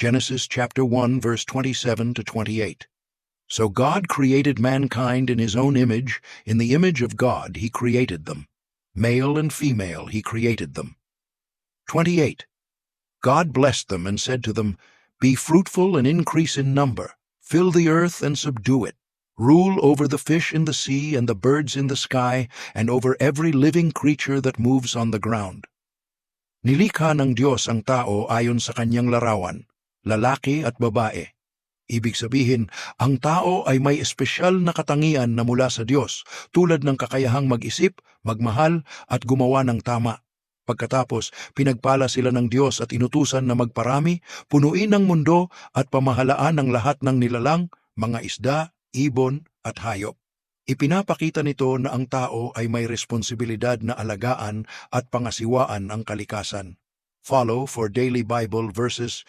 Genesis chapter 1 verse 27 to 28. So God created mankind in his own image, in the image of God he created them. Male and female he created them. 28. God blessed them and said to them, Be fruitful and increase in number, fill the earth and subdue it. Rule over the fish in the sea and the birds in the sky, and over every living creature that moves on the ground. Nilikha ng Diyos ang tao ayon sa kanyang larawan, lalaki at babae. Ibig sabihin, ang tao ay may espesyal na katangian na mula sa Diyos, tulad ng kakayahang mag-isip, magmahal, at gumawa ng tama. Pagkatapos, pinagpala sila ng Diyos at inutusan na magparami, punuin ang mundo at pamahalaan ang lahat ng nilalang, mga isda, ibon at hayop. Ipinapakita nito na ang tao ay may responsibilidad na alagaan at pangasiwaan ang kalikasan. Follow for daily Bible verses